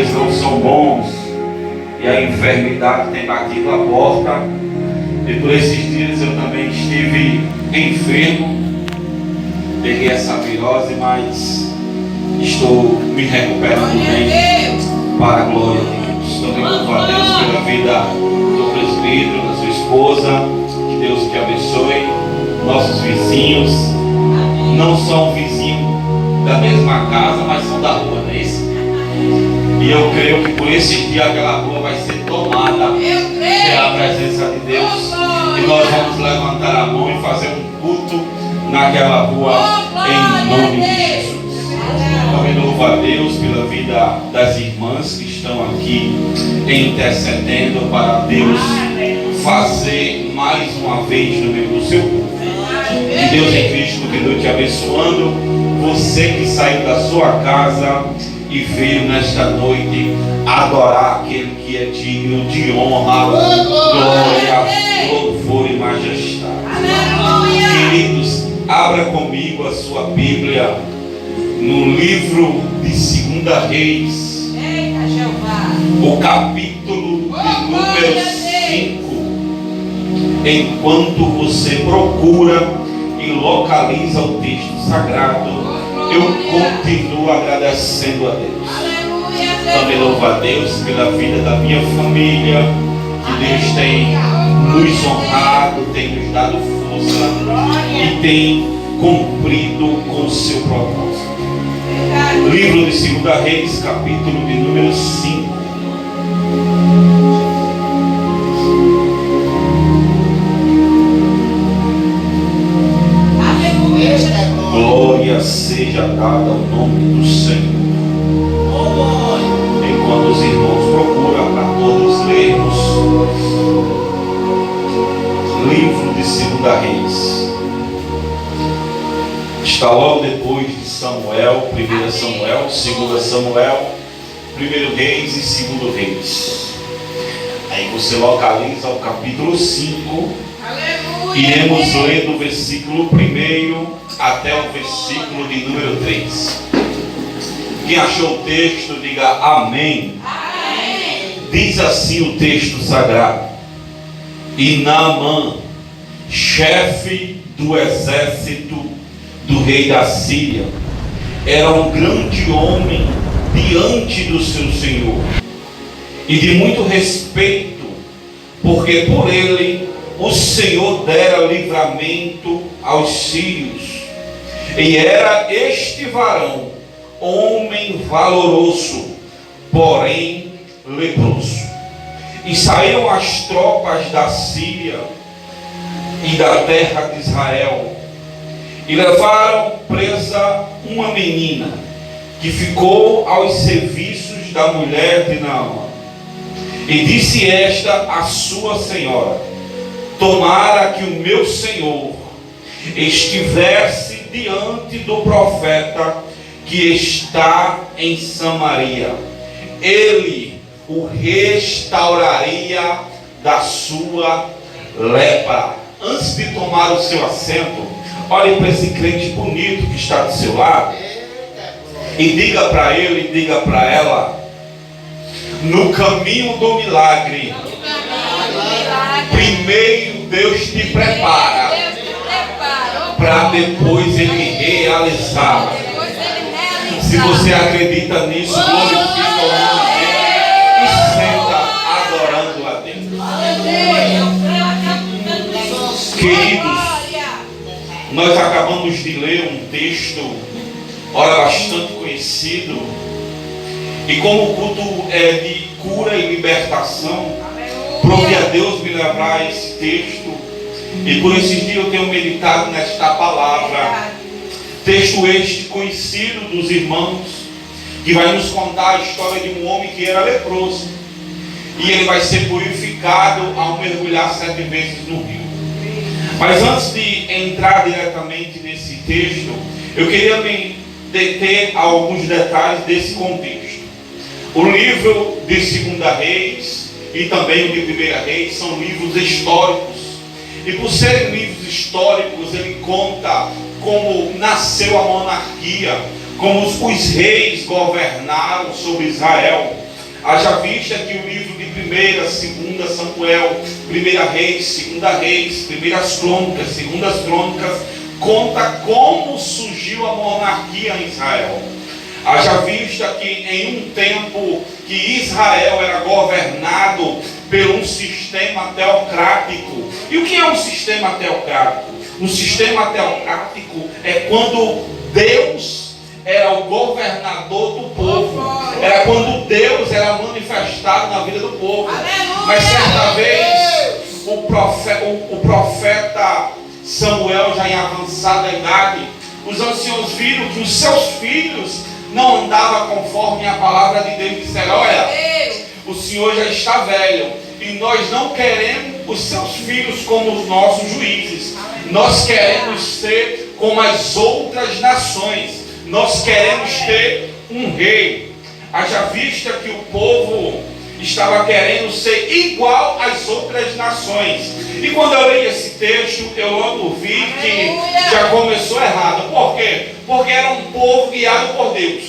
dias não são bons e a enfermidade tem batido a porta. E por esses dias eu também estive enfermo, peguei essa virose, mas estou me recuperando bem para a glória de Deus. Também louvo a Deus pela vida do presbítero, da sua esposa. Que Deus te abençoe. Nossos vizinhos não são vizinhos da mesma casa, mas são da rua, não é isso? E eu creio que por esse dia aquela rua vai ser tomada pela presença de Deus. E nós vamos levantar a mão e fazer um culto naquela rua em nome de Jesus. Eu louvo a Deus pela vida das irmãs que estão aqui intercedendo para Deus fazer mais uma vez no meio do seu povo. Que Deus em Cristo continue te abençoando. Você que saiu da sua casa e veio nesta noite adorar aquele que é digno de honra, glória, louvor e majestade. Queridos, abra comigo a sua Bíblia no livro de 2 Reis, o capítulo de número 5. Enquanto você procura e localiza o texto sagrado, eu continuo agradecendo a Deus. Também louvo a Deus pela vida da minha família, que Deus tem nos honrado, tem nos dado força e tem cumprido com o seu propósito. Livro de 2 Reis, capítulo de número 5. Glória seja dada ao nome do Senhor. Enquanto os irmãos procuram para todos lermos livro de 2 Reis, está logo depois de Samuel, 1 Samuel, 2 Samuel, 1 Reis e 2 Reis. Aí você localiza o capítulo 5. Iremos ler do versículo 1 até o versículo de número 3. Quem achou o texto, diga amém. Amém. Diz assim o texto sagrado: E Naamã, chefe do exército do rei da Síria, era um grande homem diante do seu senhor, e de muito respeito, porque por ele o Senhor dera livramento aos sírios. E era este varão homem valoroso, porém leproso. E saíram as tropas da Síria e da terra de Israel, e levaram presa uma menina, que ficou aos serviços da mulher de Naamã. E disse esta à sua senhora: Tomara que o meu senhor estivesse diante do profeta que está em Samaria, ele o restauraria da sua lepra. Antes de tomar o seu assento, olhe para esse crente bonito que está do seu lado e diga para ele, diga para ela: no caminho do milagre, primeiro Deus te prepara para depois Ele realizar. Se você acredita nisso, glorifica o nome dele e senta adorando a Deus. Queridos, nós acabamos de ler um texto, ora, bastante conhecido, e como o culto é de cura e libertação, prove a Deus me lembrar esse texto, e por esses dias eu tenho meditado nesta palavra. Texto este conhecido dos irmãos, que vai nos contar a história de um homem que era leproso, e ele vai ser purificado ao mergulhar 7 vezes no rio. Mas antes de entrar diretamente nesse texto, eu queria me deter a alguns detalhes desse contexto. O livro de 2 Reis e também o de 1 Reis são livros históricos, e por serem livros históricos, ele conta como nasceu a monarquia, como os reis governaram sobre Israel, Haja vista que o livro de 1ª, 2ª Samuel, 1ª Reis, 2ª Reis, 1ª Crônicas, 2ª Crônicas, conta como surgiu a monarquia em Israel. Haja vista que em um tempo que Israel era governado por um sistema teocrático. E o que é um sistema teocrático? Um sistema teocrático é quando Deus era o governador do povo. Era quando Deus era manifestado na vida do povo. Mas certa vez o profeta Samuel, já em avançada idade, os anciãos viram que os seus filhos não andavam conforme a palavra de Deus. Disseram: olha, o Senhor já está velho e nós não queremos os seus filhos como os nossos juízes. Nós queremos ser como as outras nações. Nós queremos ter um rei. Haja vista que o povo estava querendo ser igual às outras nações. E quando eu leio esse texto, eu logo vi que já começou errado. Por quê? Porque era um povo guiado por Deus,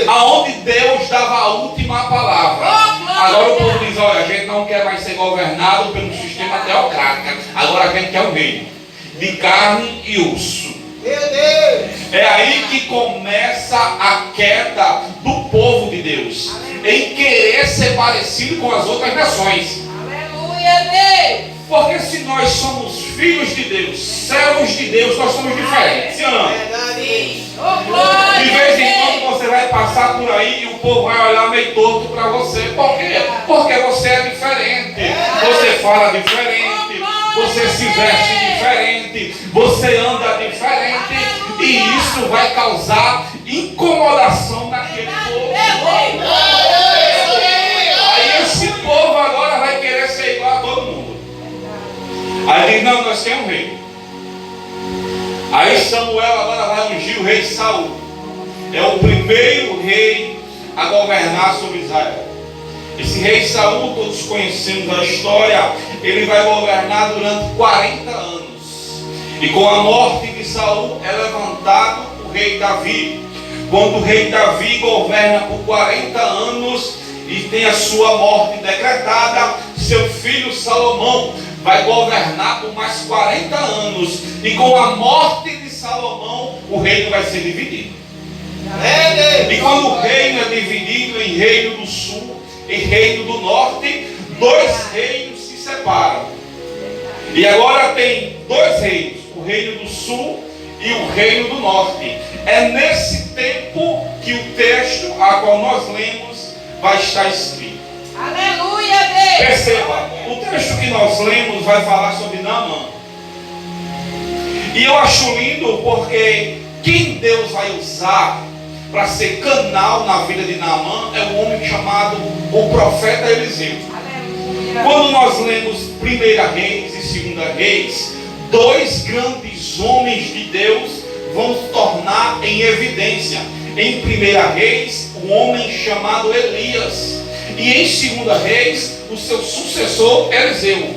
aonde Deus dava a última palavra. Agora o povo diz: olha, a gente não quer mais ser governado pelo sistema teocrático. Agora a gente quer um reino de carne e osso. É aí que começa a queda do povo de Deus, em querer ser parecido com as outras nações. Porque se nós somos filhos de Deus, servos de Deus, nós somos diferentes. De vez em quando você vai passar por aí e o povo vai olhar meio torto para você. Por quê? Porque você é diferente. Você fala diferente, você se veste diferente, você anda diferente, e isso vai causar incomodação naquele povo. Aí esse povo agora vai querer ser igual a todo mundo. Aí diz: não, nós temos um rei. Aí Samuel agora vai ungir o rei Saul. É o primeiro rei a governar sobre Israel. Esse rei Saul, todos conhecemos a história, ele vai governar durante 40 anos. E com a morte de Saul é levantado o rei Davi. Quando o rei Davi governa por 40 anos e tem a sua morte decretada, seu filho Salomão vai governar por mais 40 anos. E com a morte de Salomão, o reino vai ser dividido. E quando o reino é dividido em reino do sul e reino do norte, dois reinos se separam. E agora tem dois reinos, o reino do sul e o reino do norte. É nesse tempo que o texto a qual nós lemos vai estar escrito. Aleluia, Deus! Perceba, o texto que nós lemos vai falar sobre Naamã. E eu acho lindo porque quem Deus vai usar para ser canal na vida de Naamã é um homem chamado o profeta Eliseu. Aleluia! Quando nós lemos 1ª Reis e 2ª Reis, dois grandes homens de Deus vão se tornar em evidência. Em 1ª Reis, um homem chamado Elias. E em 2ª Reis, o seu sucessor Eliseu.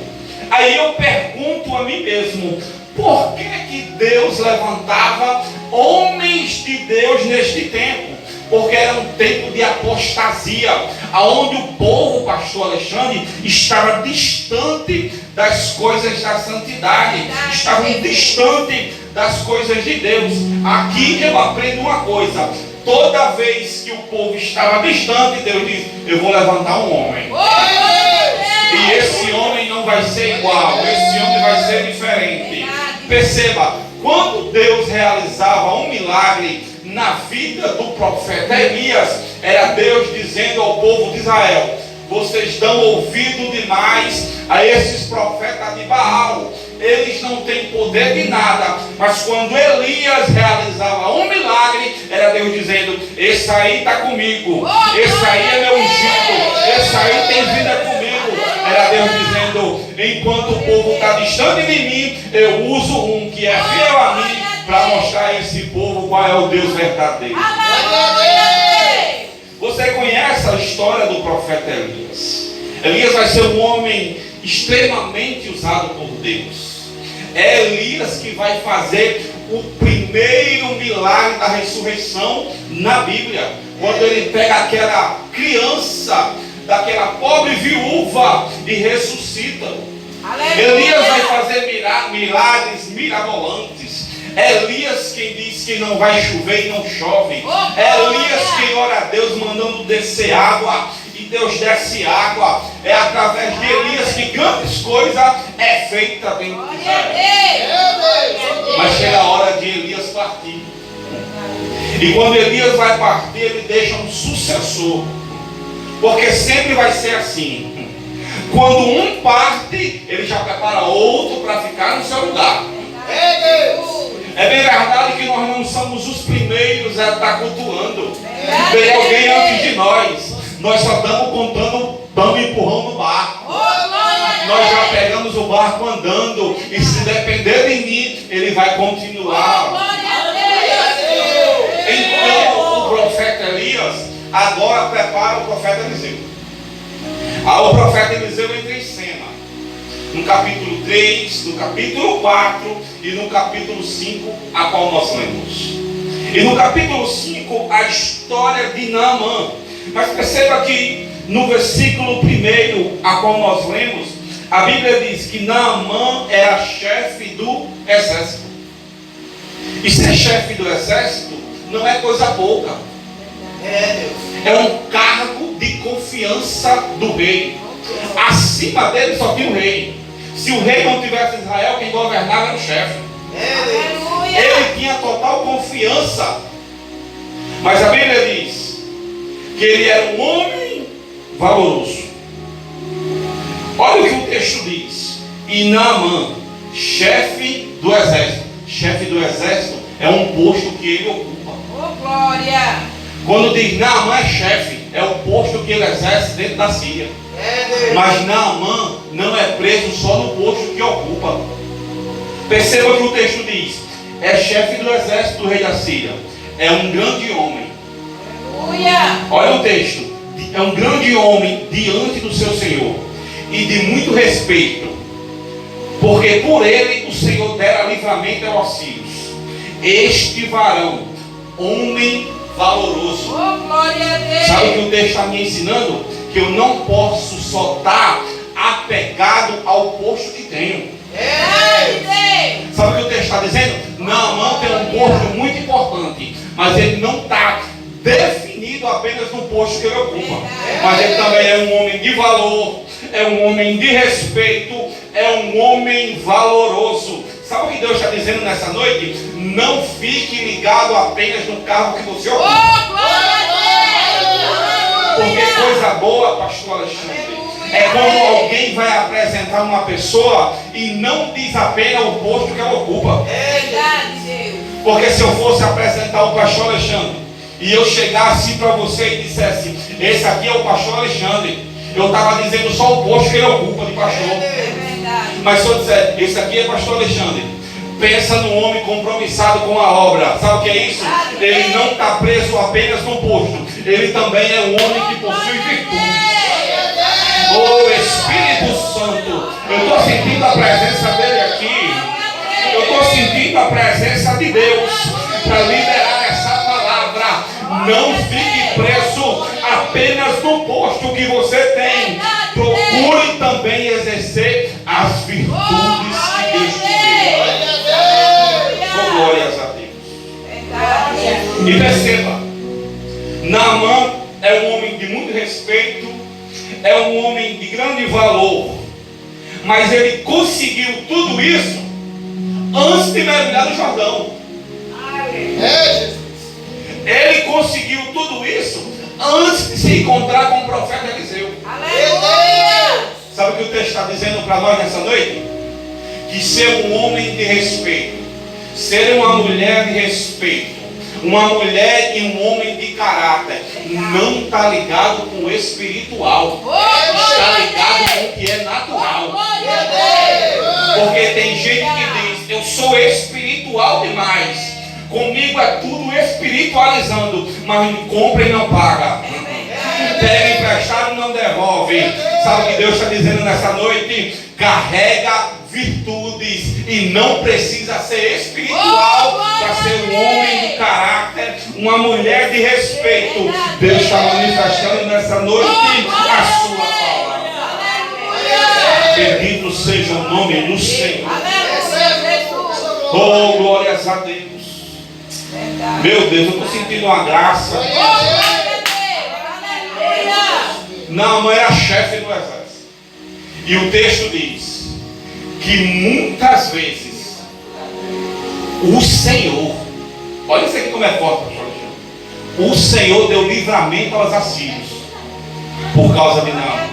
Aí eu pergunto a mim mesmo: por que Deus levantava homens de Deus neste tempo? Porque era um tempo de apostasia, aonde o povo, pastor Alexandre, estava distante das coisas da santidade, estavam distante das coisas de Deus. Aqui eu aprendo uma coisa: toda vez que o povo estava distante, Deus diz: eu vou levantar um homem. E esse homem não vai ser igual, esse homem vai ser diferente. Perceba, quando Deus realizava um milagre na vida do profeta Elias, era Deus dizendo ao povo de Israel: vocês dão ouvido demais a esses profetas de Baal. Eles não têm poder de nada. Mas quando Elias realizava um milagre, era Deus dizendo: esse aí está comigo, esse aí é meu ungido, esse aí tem vida comigo. Era Deus dizendo: enquanto o povo está distante de mim, eu uso um que é fiel a mim para mostrar a esse povo qual é o Deus verdadeiro. Você conhece a história do profeta Elias? Elias vai ser um homem extremamente usado por Deus. É Elias que vai fazer o primeiro milagre da ressurreição na Bíblia. Quando ele pega aquela criança, daquela pobre viúva e ressuscita. Aleluia. Elias vai fazer milagres mirabolantes. Elias quem diz que não vai chover e não chove. Elias quem ora a Deus mandando descer água e Deus desce água. É através de Elias que grandes coisas é feita dentro de Israel. Mas chega a hora de Elias partir. E quando Elias vai partir, ele deixa um sucessor. Porque sempre vai ser assim. Quando um parte, ele já prepara outro para ficar no seu lugar. É bem verdade que nós não somos os primeiros a estar cultuando. Tem alguém antes de nós. Nós só estamos contando, estamos empurrando o barco. Nós já pegamos o barco andando. E se depender de mim, ele vai continuar. Então o profeta Elias agora prepara o profeta Eliseu. O profeta Eliseu entra em cena. No capítulo 3, no capítulo 4 e no capítulo 5, a qual nós lemos. E no capítulo 5, a história de Naamã. Mas perceba que no versículo 1, a qual nós lemos, a Bíblia diz que Naamã era chefe do exército. E ser chefe do exército não é coisa pouca. É um cargo de confiança do rei. Acima dele só tinha o rei. Se o rei não tivesse Israel, quem governava era o chefe. Ele tinha total confiança. Mas a Bíblia diz que ele era um homem valoroso. Olha o que o texto diz. E Naamã, chefe do exército. Chefe do exército é um posto que ele ocupa. Glória. Quando diz Naamã é chefe, é o posto que ele exerce dentro da Síria. Mas Naamã não é preso só no posto que ocupa. Perceba que o texto diz: é chefe do exército do rei da Síria. É um grande homem. Olha o texto. É um grande homem diante do seu Senhor. E de muito respeito. Porque por ele o Senhor dera livramento e auxílios. Este varão, homem valoroso. Glória a Deus. Sabe o que o texto está me ensinando? Que eu não posso só estar apegado ao posto que tenho. Sabe o que o texto está dizendo? Naamã tem um posto muito importante, mas ele não está definido apenas no posto que ele ocupa. Mas ele também é um homem de valor, é um homem de respeito, é um homem valoroso. Sabe o que Deus está dizendo nessa noite? Não fique ligado apenas no carro que você ocupa. Porque coisa boa, pastor Alexandre, é quando alguém vai apresentar uma pessoa e não diz apenas o posto que ela ocupa. Porque se eu fosse apresentar o pastor Alexandre e eu chegasse para você e dissesse: esse aqui é o pastor Alexandre, eu estava dizendo só o posto que ele ocupa de pastor. Mas se eu disser: esse aqui é pastor Alexandre, pensa no homem compromissado com a obra. Sabe o que é isso? Ele não está preso apenas no posto, ele também é um homem que possui virtude. Oh Espírito Santo, eu estou sentindo a presença dele aqui. Eu estou sentindo a presença de Deus para liberar essa palavra. Não fique preso apenas no posto que você tem. Procure também exercer as virtudes que Deus te deu. Oh, glórias a Deus. E perceba, Naamã é um homem de muito respeito, é um homem de grande valor, mas ele conseguiu tudo isso antes de mergulhar no Jordão. Ele conseguiu tudo isso antes de se encontrar com o profeta Eliseu. Sabe o que o texto está dizendo para nós nessa noite? Que ser um homem de respeito, ser uma mulher de respeito, uma mulher e um homem de caráter, não está ligado com o espiritual, está ligado com o que é natural. Porque tem gente que diz: eu sou espiritual demais, comigo é tudo espiritualizando, mas não compra e não paga, pega emprestado e não devolve. Sabe o que Deus está dizendo nessa noite? Carrega virtudes e não precisa ser espiritual para ser um homem de caráter, uma mulher de respeito. Deus está manifestando nessa noite a sua palavra. Bendito seja o nome do Senhor. Oh, glórias a Deus. Meu Deus, eu estou sentindo uma graça. Naamã era chefe do exército. E o texto diz que muitas vezes o Senhor, olha isso aqui como é forte, pastor Alexandre. O Senhor deu livramento aos assírios por causa de Naamã.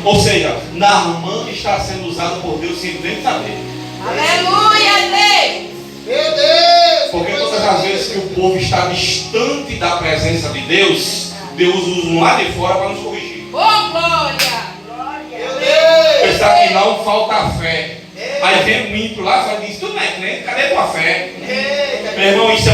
Ou seja, Naamã está sendo usado por Deus sem nem saber. Aleluia, Deus. Meu Deus! Porque todas as vezes que o povo está distante da presença de Deus, Deus usa um lá de fora para nos corrigir. Oh, glória. Meu Deus! Pensar que não falta fé. Aí vem um ímpio lá e diz: tu não é crente, cadê tua fé? Meu irmão, isso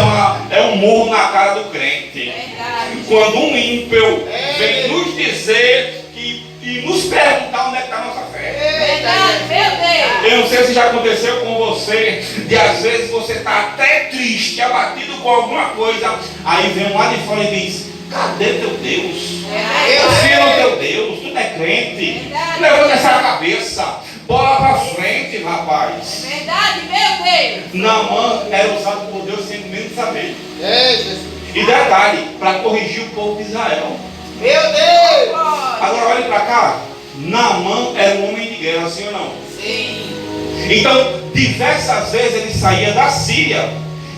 é um murro na cara do crente. Verdade. Quando um ímpio vem nos dizer e nos perguntar onde é que está a nossa fé. Verdade, meu Deus. Eu não sei se já aconteceu com você, de às vezes você está até triste, abatido com alguma coisa, aí vem um lá de fora e diz: cadê teu Deus? Confia no teu Deus, tu não é crente. Levanta essa cabeça, bola para frente, rapaz. Verdade, meu Deus. Naamã era usado por Deus sem nem saber. Jesus! E detalhe, para corrigir o povo de Israel. Meu Deus! Glória. Agora olhe para cá, Naamã era um homem de guerra, sim ou não? Sim. Então, diversas vezes ele saía da Síria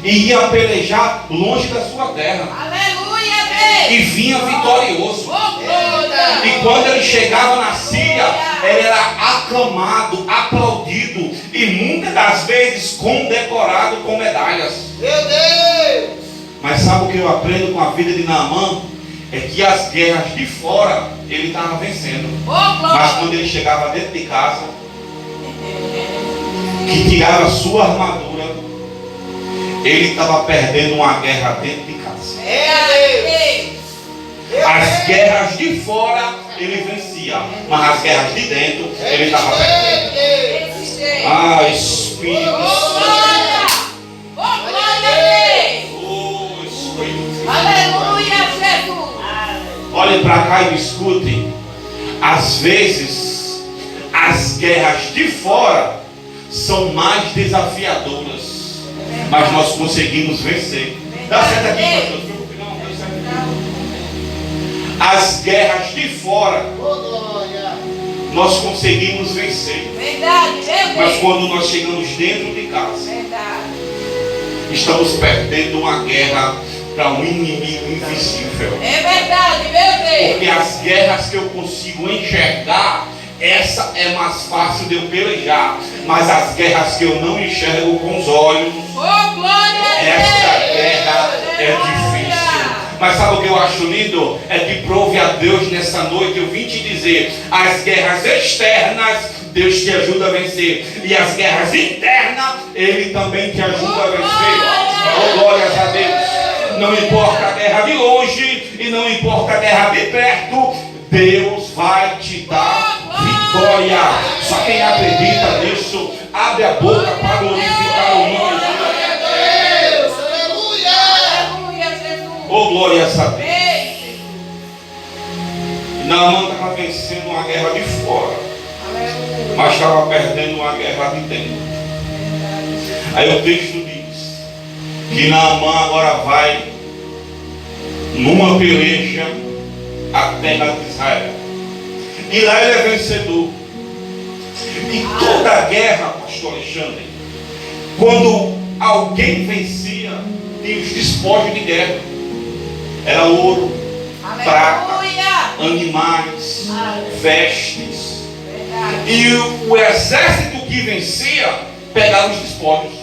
e ia pelejar longe da sua terra. Aleluia, Deus. E vinha vitorioso. Oh, glória. E quando ele chegava na Síria, ele era aclamado, aplaudido e muitas das vezes condecorado com medalhas. Meu Deus! Mas sabe o que eu aprendo com a vida de Naamã? É que as guerras de fora ele estava vencendo. Oh, Mas glória. quando ele chegava dentro de casa, que tirava a sua armadura, ele estava perdendo uma guerra dentro de casa. Verdade, Deus. As guerras de fora ele vencia, mas as guerras de dentro ele estava perdendo. Esse jeito. Ah, Espírito Oh, Santo. glória. Oh, glória, Deus. Oh, Espírito Santo. Aleluia, Jesus. Olhem para cá e me escutem. Às vezes, as guerras de fora são mais desafiadoras, mas nós conseguimos vencer. Dá certo aqui, pastor? Não, deu certo aqui. As guerras de fora Oh, glória! nós conseguimos vencer, Verdade, meu mas Deus. quando nós chegamos dentro de casa, Verdade. estamos perdendo uma guerra para um inimigo invisível. É verdade, meu Deus. Porque as guerras que eu consigo enxergar, essa é mais fácil de eu pelejar. Mas as guerras que eu não enxergo com os olhos, Oh, glória a Deus. essa guerra é difícil. Mas sabe o que eu acho lindo? É que prove a Deus nessa noite. Eu vim te dizer: as guerras externas, Deus te ajuda a vencer. E as guerras internas, Ele também te ajuda a vencer. Oh, glórias a Deus. Não importa a guerra de longe e não importa a guerra de perto, Deus vai te dar vitória. Só quem acredita nisso, abre a boca para glorificar o nome de Deus. Deus! Aleluia! Aleluia, Jesus. Oh, glórias a Deus. Ei, Naamã estava vencendo uma guerra de fora, aleluia. mas estava perdendo uma guerra de dentro. Aí o texto diz que Naamã agora vai numa peleja à terra de Israel. E lá ele é vencedor. E toda a guerra, pastor Alexandre, quando alguém vencia, tinha os despojos de guerra. Era ouro, Aleluia. animais, vestes. Verdade. E o exército que vencia pegava os despojos.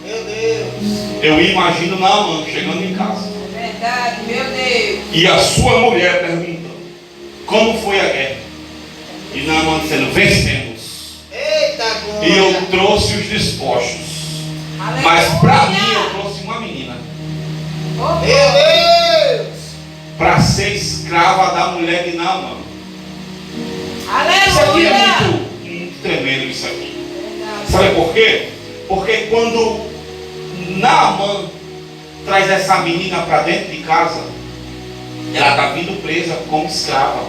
Meu Deus! Eu imagino Naamã chegando em casa Verdade, meu Deus. e a sua mulher perguntando: como foi a guerra? E Naamã dizendo: vencemos. Eita glória! E eu trouxe os despojos. Mas para mim eu trouxe uma menina Oh, Meu Deus! para ser escrava da mulher de Naamã. Isso aqui é aleluia. muito tremendo isso aqui. Verdade. Sabe por quê? Porque quando Naamã traz essa menina para dentro de casa, ela está vindo presa como escrava.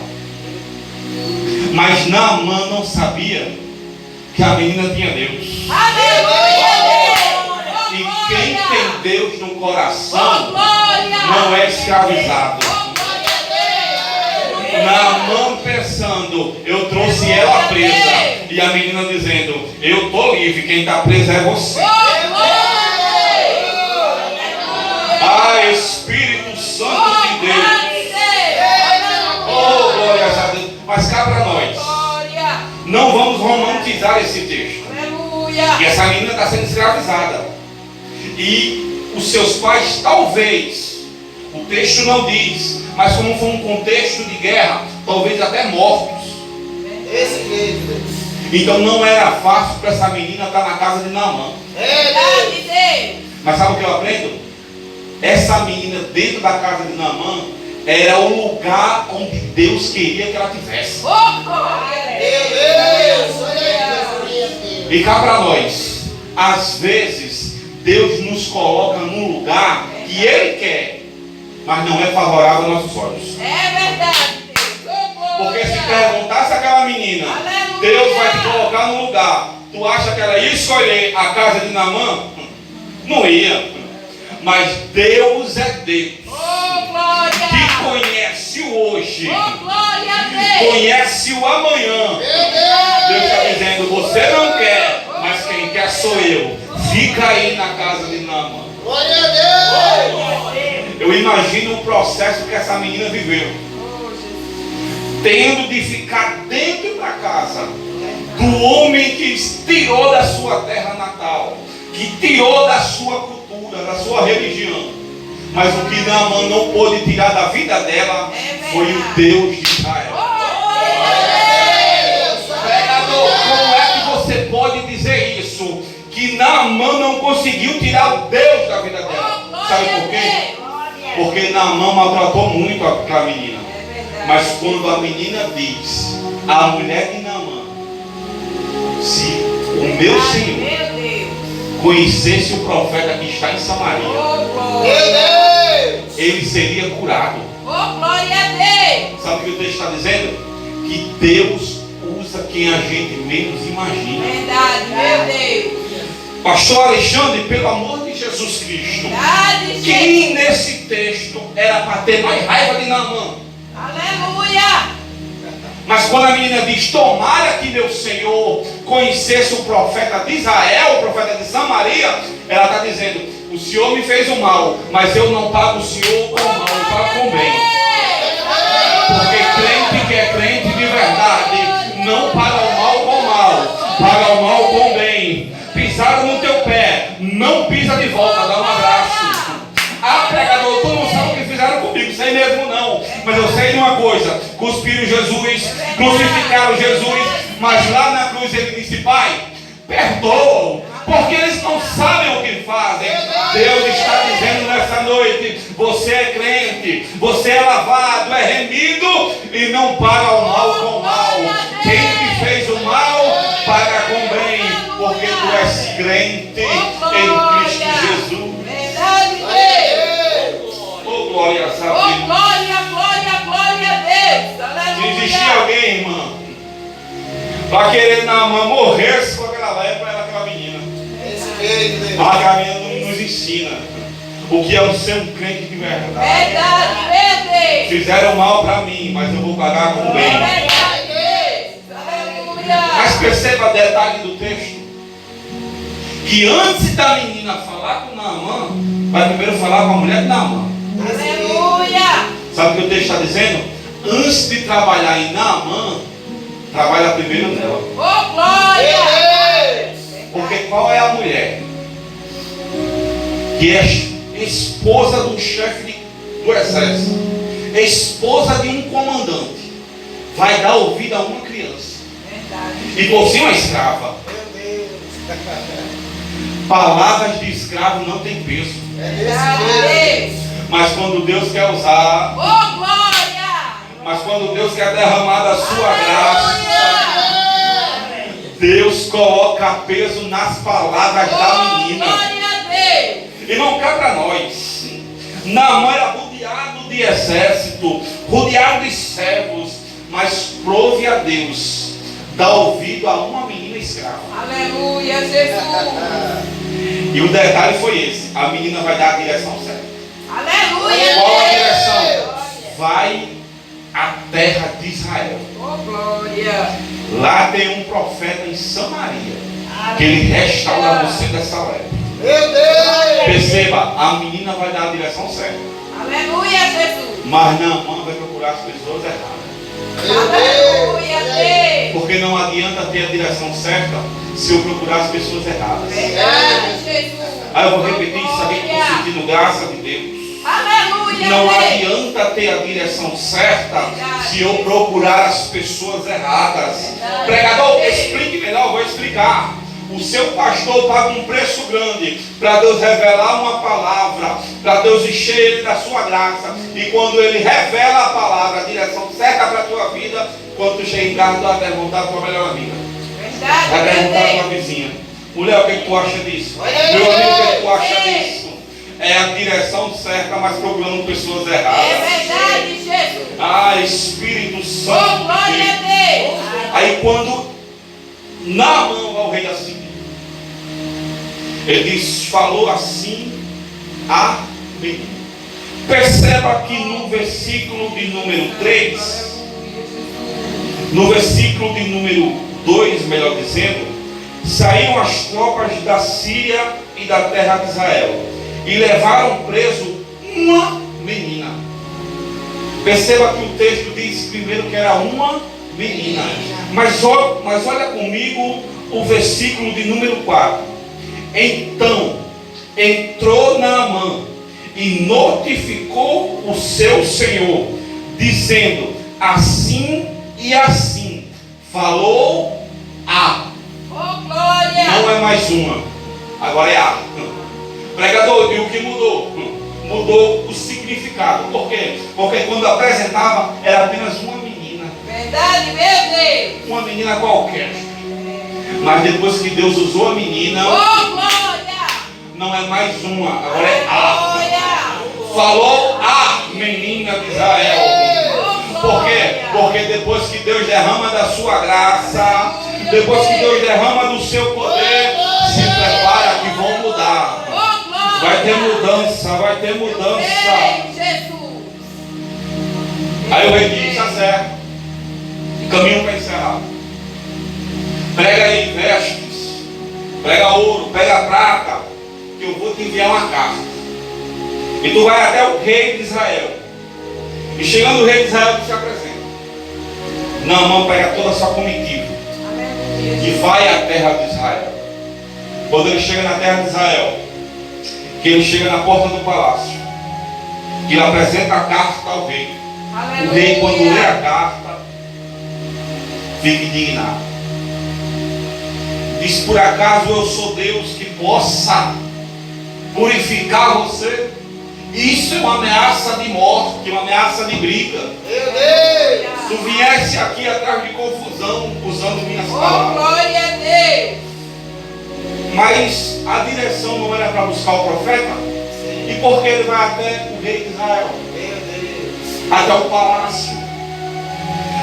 Mas Naamã não sabia que a menina tinha Deus. E quem tem Deus no coração não é escravizado. Naamã pensando, eu trouxe ela presa. E a menina dizendo, eu estou livre, quem está preso é você. Ah, Espírito Santo de Deus. Oh, glória a Deus. Mas cá para nós, não vamos romantizar esse texto. E essa menina está sendo escravizada. E os seus pais, talvez, o texto não diz, mas como foi um contexto de guerra, talvez até mortos. Esse jeito. Então não era fácil para essa menina estar na casa de Naamã. Mas sabe o que eu aprendo? Essa menina dentro da casa de Naamã era o lugar onde Deus queria que ela tivesse. E cá para nós, às vezes Deus nos coloca num lugar que Ele quer, mas não é favorável aos nossos olhos. É verdade. Porque se perguntasse àquela menina, Deus vai te colocar num lugar, tu acha que ela ia escolher a casa de Naamã? Não ia. Mas Deus é Deus, que conhece o hoje, conhece o amanhã. Deus está dizendo, você não quer, mas quem quer sou eu. Fica aí na casa de Naamã. Glória a Deus. Eu imagino o processo que essa menina viveu, tendo de ficar dentro da casa do homem que tirou da sua terra natal, que tirou da sua cultura, da sua religião. Mas o que Naamã não pôde tirar da vida dela foi o Deus de Israel. Pregador, como é que você pode dizer isso? Que Naamã não conseguiu tirar o Deus da vida dela. Sabe por quê? Porque Naamã maltratou muito aquela menina. Mas quando a menina diz, a mulher de Naamã, se o meu Senhor conhecesse o profeta que está em Samaria, ele seria curado. Sabe o que o texto está dizendo? Que Deus usa quem a gente menos imagina. Verdade, meu Deus. Pastor Alexandre, pelo amor de Jesus Cristo, quem nesse texto era para ter mais raiva de Naamã? Aleluia. Mas quando a menina diz, tomara que meu Senhor conhecesse o profeta de Israel, o profeta de Samaria, ela está dizendo, o Senhor me fez o mal, mas eu não pago o Senhor com o mal, eu pago com o bem. Porque crente que é crente de verdade, não paga o mal com o mal, paga o mal com o bem. Pisaram no teu pé, não pisa de volta, dá um abraço. Ah, pregador, tu não sabe o que fizeram comigo, sei mesmo não. Mas eu sei de uma coisa, cuspiram Jesus, crucificaram Jesus, mas lá na cruz ele disse, Pai, perdoa, porque eles não sabem o que fazem. Deus está dizendo nessa noite, você é crente, você é lavado, é remido e não paga o mal com o mal. Quem te fez o mal, paga com o bem, porque tu és crente em Cristo Jesus. Oh, glória a Deus. Glória a Deus. Se existia alguém, irmã, para querer Naamã morresse com aquela lepra, era aquela menina. A menina nos ensina o que é o ser um crente de verdade. Verdade, meu Deus. Fizeram mal para mim, mas eu vou pagar com o bem. Mas perceba detalhe do texto, que antes da menina falar com Naamã, vai primeiro falar com a mulher de Naamã. Aleluia. Sabe o que o texto está dizendo? Antes de trabalhar em Naamã, trabalha primeiro nela. Oh, glória. Porque qual é a mulher que é esposa do chefe do exército, esposa de um comandante, vai dar ouvido a uma criança e por cima escrava? Palavras de escravo não tem peso. Mas quando Deus quer usar, Oh, glória. mas quando Deus quer derramar da sua graça, Deus coloca peso nas palavras da menina. Glória a Deus. Irmão, cá para nós, Naamã era rodeado de exército, rodeado de servos, mas prove a Deus dar ouvido a uma menina escrava. Aleluia, Jesus. E o detalhe foi esse: a menina vai dar a direção certa. Aleluia. Qual a Deus. direção? Vai à terra de Israel. Oh, glória. Lá tem um profeta em Samaria, que ele restaura você dessa lepra. Meu Deus! Perceba, a menina vai dar a direção certa, Aleluia, Jesus. mas Naamã vai procurar as pessoas erradas. Meu Aleluia, Deus! Deus. Porque não adianta ter a direção certa se eu procurar as pessoas erradas. Verdade, Jesus. Aí eu vou repetir isso aqui, que eu estou Glória. sentindo graça de Deus. Aleluia, Não Deus. adianta ter a direção certa se eu procurar as pessoas erradas. Pregador, explique melhor, eu vou explicar. O seu pastor paga um preço grande para Deus revelar uma palavra, para Deus encher ele da sua graça. E quando ele revela a palavra, a direção certa para a tua vida, quando tu chega em casa, tu vai perguntar a tua melhor amiga. Vai perguntar a Verdade, tua vizinha: mulher, o que tu acha disso? Olha Meu amigo, o que aí. tu acha disso? É a direção certa, mas procurando pessoas erradas. É verdade, Jesus. Ah, Espírito Oh, Santo de glória Deus. a Deus. Aí quando Naamã ao rei da Síria, ele diz, falou assim a menina. Perceba que no versículo de número 3, no versículo de número 2, melhor dizendo, saíram as tropas da Síria e da terra de Israel e levaram preso uma menina. Perceba que o texto diz primeiro que era uma menina. Mas olha comigo o versículo de número 4. Então entrou Naamã e notificou o seu senhor, dizendo: assim e assim falou a. Oh, glória. Não é mais uma, agora é a. Pregador, e o que mudou? Mudou o significado. Por quê? Porque quando apresentava era apenas uma menina. Verdade, meu Deus. Uma menina qualquer. Mas depois que Deus usou a menina, Oh, glória. não é mais uma, agora é a. Glória. Falou a menina de Israel. Oh, Por quê? Porque depois que Deus derrama da sua graça, depois que Deus derrama do seu poder, se prepara que vão mudar. Oh, glória. Vai ter mudança, vai ter mudança. Ei, Jesus. Aí o rei diz: tá certo. Caminho para encerrar. Prega aí vestes, prega ouro, pega prata, que eu vou te enviar uma carta. E tu vai até o rei de Israel. E chegando o rei de Israel, tu se apresenta. Naamã pega toda a sua comitiva e vai à terra de Israel. Quando ele chega na terra de Israel, que ele chega na porta do palácio, que ele apresenta a carta ao rei. O rei, quando lê a carta, fica indignado. Diz: por acaso eu sou Deus que possa purificar você? Isso é uma ameaça de morte, uma ameaça de briga. Meu Deus! Tu viesse aqui atrás de confusão, usando minhas Oh, palavras. glória a Deus. Mas a direção não era para buscar o profeta? E por que ele vai até o rei de Israel? Meu Deus! Até o palácio.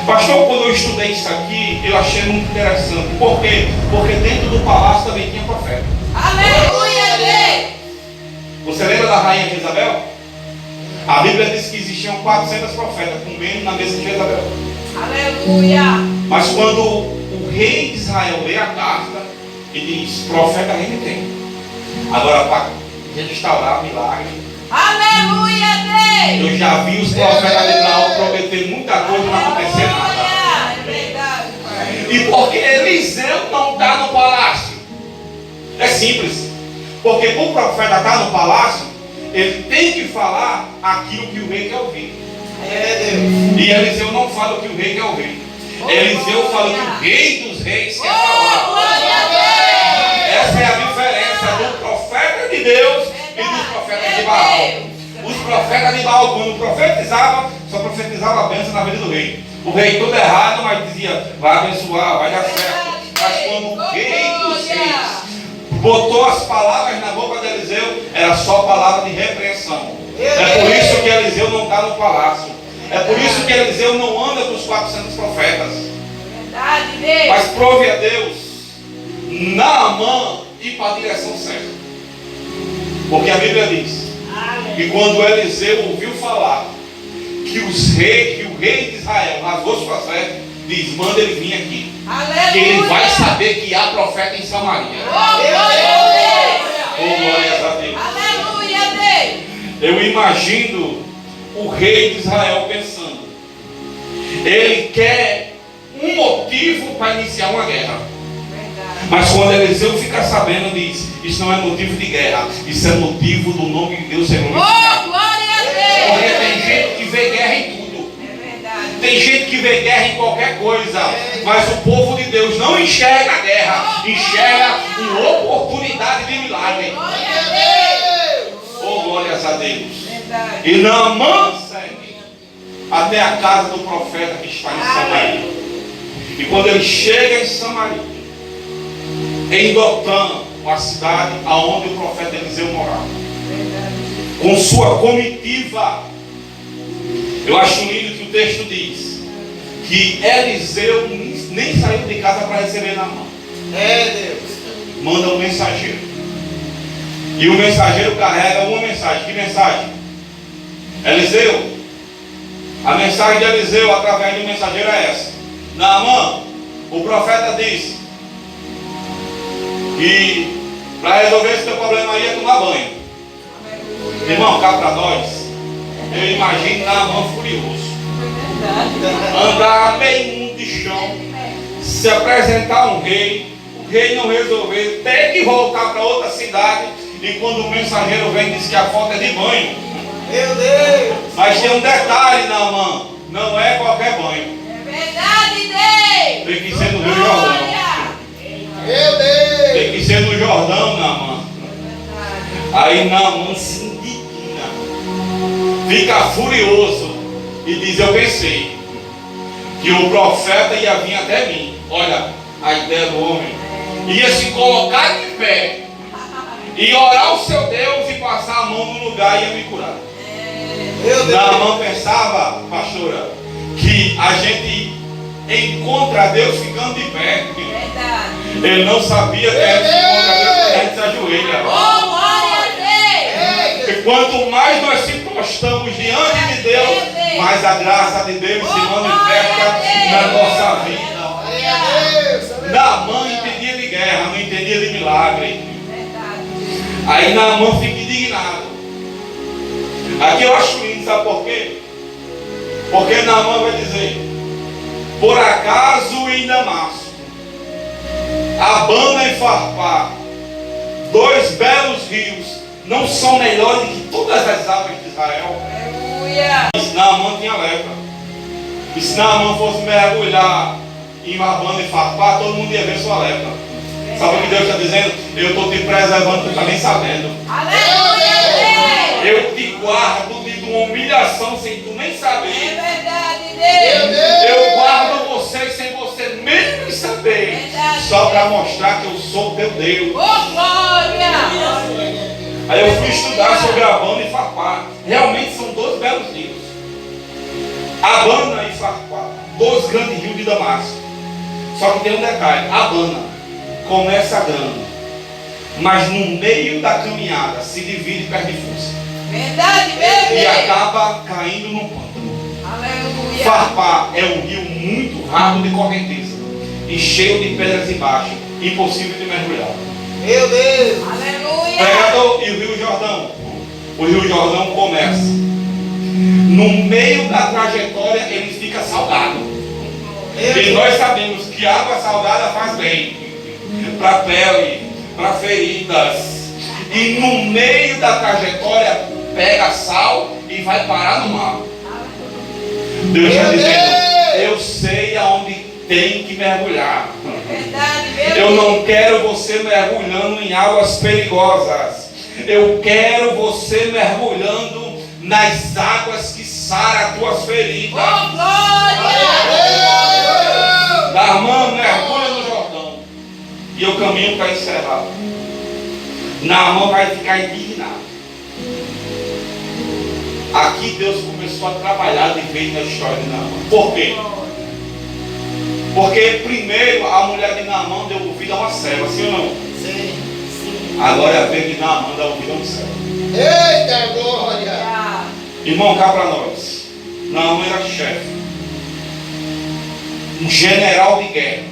Pastor, quando eu estudei isso aqui, eu achei muito interessante. Por quê? Porque dentro do palácio também tinha profeta. Aleluia, Deus. Você lembra da rainha de Isabel? A Bíblia diz que existiam 400 profetas comendo na mesa de Jezabel. Aleluia. Mas quando o rei de Israel lê a carta e diz: profeta a gente tem. Agora, para restaurar milagre, Aleluia, Deus. eu já vi os profetas de Israel prometer muita coisa e não acontecer nada. Aleluia. É verdade, Pai. E porque Eliseu não está no palácio? É simples. Porque para o profeta estar no palácio, ele tem que falar aquilo que o rei quer ouvir. Meu Deus! E Eliseu não fala o que o rei quer ouvir. Eliseu fala o que o rei dos reis quer Oh, falar. glória a Deus. Essa é a diferença do profeta de Deus e dos profetas de Baal. Os profetas de Baal, quando profetizava, só profetizava a bênção na vida do rei. O rei todo errado, mas dizia: vai abençoar, vai dar certo. Mas quando o rei dos reis botou as palavras na boca de Eliseu, era só palavra de repreensão. É está no palácio. É por isso que Eliseu não anda com os 400 profetas. Verdade, Deus. Mas prove a Deus, Naamã, ir para a direção certa. Porque a Bíblia diz que quando Eliseu ouviu falar que o rei de Israel rasgou suas vestes, diz: manda ele vir aqui. Aleluia. Que ele vai saber que há profeta em Samaria. Oh, glória a Deus. Oh, glórias a Deus. Aleluia, Deus. Eu imagino o rei de Israel pensando: ele quer um motivo para iniciar uma guerra. Verdade. Mas quando Eliseu fica sabendo, diz: isso não é motivo de guerra, isso é motivo do nome de Deus ser glorificado. Oh, glória a Porque Deus. tem gente que vê guerra em tudo. É verdade. Tem gente que vê guerra em qualquer coisa. Mas o povo de Deus não enxerga a guerra, enxerga uma oportunidade de milagre. Glória a Deus. Oh, glórias a Deus. Verdade. E Naamã segue até a casa do profeta que está em Samaria. E quando ele chega em Samaria, em Dotã, uma cidade aonde o profeta Eliseu morava, Verdade. com sua comitiva, eu acho lindo que o texto diz que Eliseu nem saiu de casa para receber Naamã. É Deus. Manda um mensageiro. E o mensageiro carrega uma mensagem. Que mensagem? Eliseu. A mensagem de Eliseu através do mensageiro é essa: Naamã, o profeta disse que para resolver esse teu problema aí é tomar banho. Aleluia. Irmão, cá para nós, eu imagino Naamã furioso, Verdade. andar meio mundo de chão, se apresentar a um rei, o rei não resolver, ter que voltar para outra cidade. E quando o mensageiro vem, diz que a falta é de banho. Meu Deus. Mas tem um detalhe, Naamã: não é qualquer banho, É verdade, Deus. tem que ser no Rio Jordão. Glória. Meu Deus. Tem que ser no Jordão, Naamã. Verdade. Aí Naamã se indigna, fica furioso e diz: eu pensei que o profeta ia vir até mim. Olha a ideia do homem: ia se colocar de pé e orar ao seu Deus e passar a mão no lugar e ia me curar. Meu Deus. Naamã pensava, pastora, que a gente encontra Deus ficando de pé. Verdade. Ele não sabia que a gente encontra Deus quando a gente se ajoelha. Oh, glória a Deus. E quanto mais nós se prostamos diante de Deus, mais a graça de Deus se manifesta na nossa vida. Glória a Deus. Naamã entendia de guerra, não entendia de milagre. Verdade. Aí Naamã fica indignado. Aqui eu acho lindo, sabe por quê? Porque Naamã vai dizer: por acaso em Damasco, Abana e Farpá, dois belos rios, não são melhores que todas as águas de Israel? Aleluia. Naamã tinha lepra. E se Naamã fosse mergulhar em Abana e Farpá, todo mundo ia ver sua lepra. Sabe o que Deus está dizendo? Eu estou te preservando, tu está nem sabendo. Aleluia, Deus. Eu te guardo de uma humilhação sem tu nem É saber. verdade, Meu Deus. Deus. Eu guardo você sem você nem saber. Verdade. Só para mostrar que eu sou teu Deus. Oh, glória. Aí eu fui estudar sobre Abana e Farpá. Realmente são dois belos rios. Abana e Farpá, dois grandes rios de Damasco. Só que tem um detalhe: Abana começa grande, mas no meio da caminhada se divide e perde força. Verdade, meu E Deus. acaba caindo no pântano. Aleluia. Farpá é um rio muito rápido de correnteza e cheio de pedras embaixo, impossível de mergulhar. Meu Deus. Aleluia. Pregador, e o Rio Jordão? O Rio Jordão começa. No meio da trajetória ele fica salgado. Meu E Deus. nós sabemos que água salgada faz bem para a pele, para feridas. E no meio da trajetória pega sal e vai parar no mar. Deus está Meu dizendo: Deus. eu sei aonde tem que mergulhar. Verdade, meu Eu Deus. não quero você mergulhando em águas perigosas. Eu quero você mergulhando nas águas que saram as tuas feridas. Oh, glória. Naamã mergulha no Jordão. E eu caminho para encerrar. Naamã vai ficar indignado. Aqui aqui Deus começou a trabalhar de vez na história de Naamã. Por quê? Porque primeiro a mulher de Naamã deu ouvido a uma serva, sim ou não? Sim. Agora é a vez de Naamã dar ouvido a um servo. Eita glória. Irmão, cá para nós. Naamã era chefe, um general de guerra.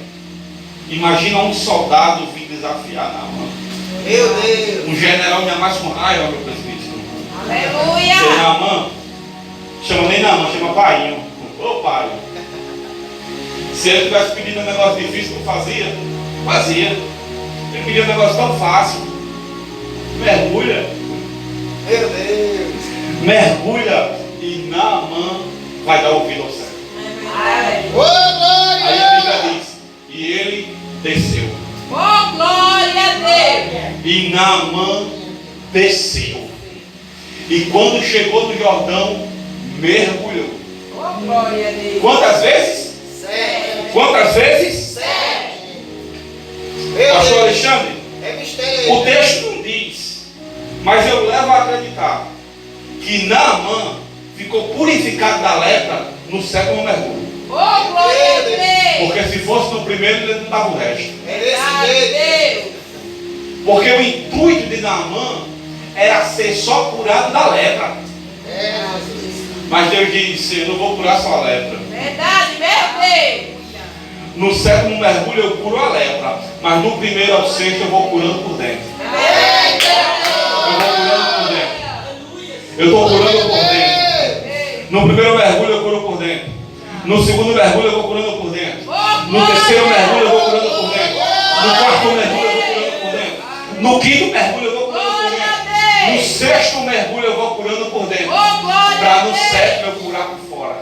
Imagina um soldado vir desafiar Naamã. Meu Deus. Um general ainda mais com raiva, meu presbítero. Aleluia. Seu Naamã, chama nem Naamã, chama Painho. Ô pai. Se ele tivesse pedido um negócio difícil, não fazia? Fazia. Ele pedia um negócio tão fácil. Mergulha. Meu Deus. Mergulha e Naamã vai dar ouvido ao céu. Ô Aí a Bíblia glória. diz, e ele desceu. Oh, glória a Deus. E Naamã desceu. E quando chegou no Jordão, mergulhou. Oh, glória a Deus. Quantas vezes? Sete. Quantas vezes? Sete. Meu Pastor Deus. Alexandre, É mistério. o texto não diz, mas eu levo a acreditar que Naamã ficou purificado da lepra no sétimo mergulho. Oh, glória a Deus. Porque se fosse no primeiro, ele não dava o resto. É Verdade, desse jeito. Deus. Porque o intuito de Naamã era ser só curado da lepra. É, Jesus. Mas Deus disse, eu não vou curar só a lepra. Verdade, meu Deus. No sétimo mergulho eu curo a lepra. Mas no primeiro ao sexto eu vou curando por dentro. Eu vou curando por dentro. Eu estou curando por dentro. No primeiro mergulho eu curo por dentro. No segundo mergulho eu vou curando por dentro. No terceiro mergulho eu vou curando por dentro. No quarto mergulho eu vou curando por dentro. No quinto mergulho eu vou curando por dentro. No sexto mergulho eu vou curando por dentro. Para no sétimo eu curar por fora.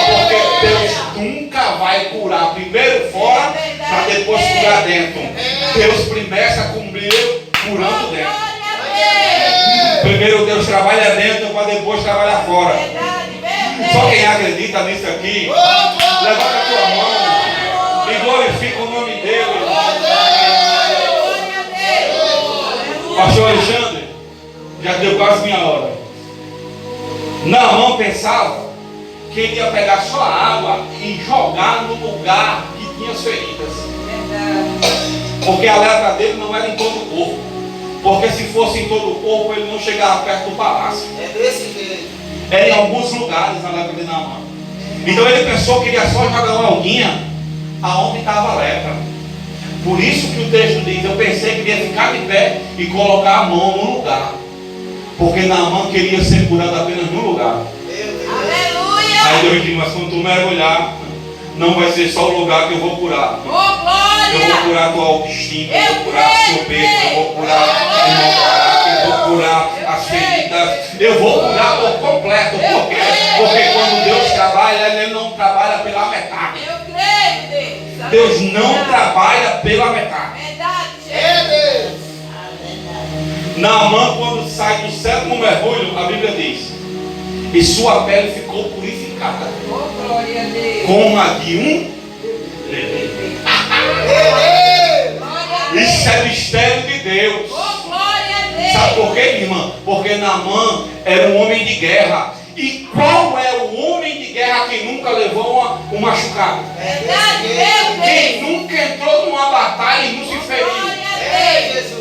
Porque Deus nunca vai curar primeiro fora para depois curar dentro. Deus começa a cumprir curando dentro. Primeiro Deus trabalha dentro para depois trabalhar fora. Só quem acredita nisso aqui, levanta a tua mão e glorifica o nome dele. Pastor Alexandre, já deu quase minha hora. Naamã pensava que ele ia pegar só a água e jogar no lugar que tinha as feridas. Porque a lepra dele não era em todo o corpo. Porque se fosse em todo o corpo, ele não chegava perto do palácio. É desse jeito. Era em alguns lugares a lepra de Naamã. Então ele pensou que ele ia só jogar uma alguinha aonde estava a lepra. Por isso que o texto diz, eu pensei que ele ia ficar de pé e colocar a mão no lugar. Porque Naamã queria ser curado apenas no lugar. Meu Deus. Aleluia. Aí Deus disse, mas quando tu mergulhar, não vai ser só o lugar que eu vou curar. Oh, Eu vou glória. curar a tua autoestima, eu vou curar a soberba, eu vou curar o mau caráter, eu vou curar as feridas, eu vou curar por completo. Por quê? Porque quando Deus trabalha, Ele não trabalha pela metade. Eu creio, Deus. Deus não trabalha pela metade. Verdade, É Jesus. Deus. Naamã, quando sai do sétimo mergulho, a Bíblia diz, e sua pele ficou purificada, Oh, glória a Deus. como a de um bebê. Meu Deus. Glória a Deus. Isso é mistério de Deus. Oh, glória a Deus. Sabe por quê, minha irmã? Porque Naamã era um homem de guerra. E qual é o homem de guerra que nunca levou um machucado? Verdade, É meu Quem Deus. nunca entrou numa batalha e não se feriu? Glória É a Deus. Jesus.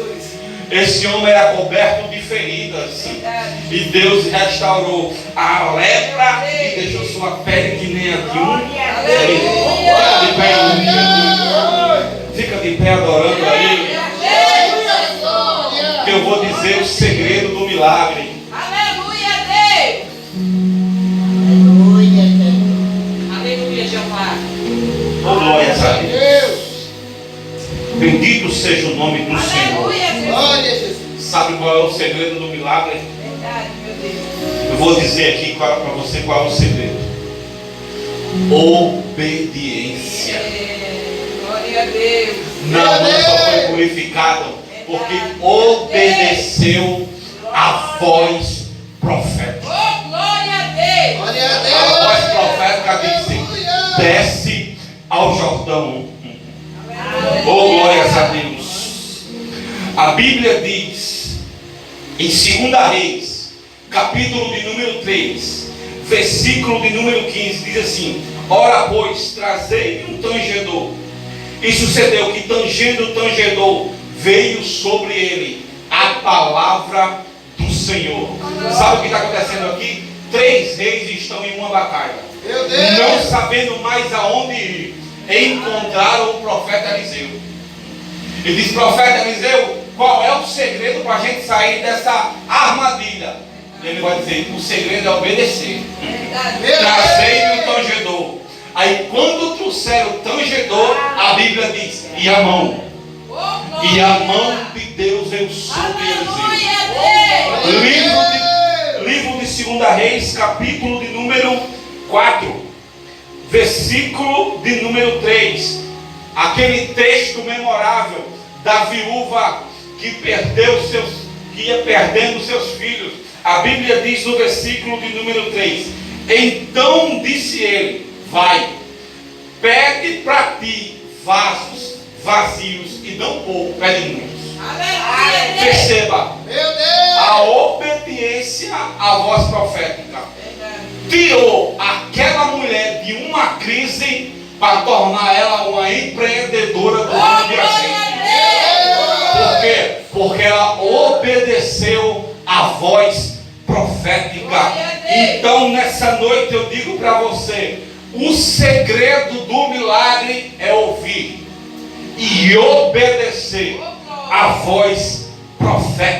Esse homem era coberto de feridas. Verdade. E Deus restaurou a lepra e deixou sua pele que nem a de um. Fica de pé, fica de pé adorando a Ele. Que eu vou dizer o segredo do milagre. Aleluia, Deus. Aleluia. Aleluia, Jeová. Oh, glória a Deus. Deus. Bendito seja o nome do Senhor. Aleluia, Jesus. Glória a Jesus. Sabe qual é o segredo do milagre? Verdade, meu Deus. Eu vou dizer aqui para você qual é o segredo. Obediência. Glória a Deus. Naamã só foi purificado porque obedeceu a voz profética. Oh, glória a Deus. Glória a A Deus. voz profética disse: Aleluia. desce ao Jordão. Oh, glórias a Deus. A Bíblia diz em 2 Reis, capítulo de número 3, versículo de número 15, diz assim: ora, pois, trazei-me um tangedor. E sucedeu que, tangendo o tangedor, veio sobre ele a palavra do Senhor. Sabe o que está acontecendo aqui? 3 reis estão em uma batalha, Meu Deus. não sabendo mais aonde ir. Encontraram o profeta Eliseu. Ele diz: profeta Eliseu, qual é o segredo para a gente sair dessa armadilha? Ele vai dizer: o segredo é obedecer. Trazei-me o tangedor. Aí quando trouxeram o tangedor, a Bíblia diz: e a mão? E a mão de Deus veio sobre Eliseu. Livro de 2 Reis, capítulo de número 4, versículo de número 3. Aquele texto memorável da viúva que ia perdendo seus filhos. A Bíblia diz no versículo de número 3: então disse ele: vai, pede para ti vasos vazios, e não pouco, pede muitos. Perceba, Meu Deus. a obediência à voz profética tirou aquela mulher de uma crise para tornar ela uma empreendedora do ramo de azeite. Por quê? Porque ela obedeceu à voz profética. Então nessa noite eu digo para você: o segredo do milagre é ouvir e obedecer à voz profética.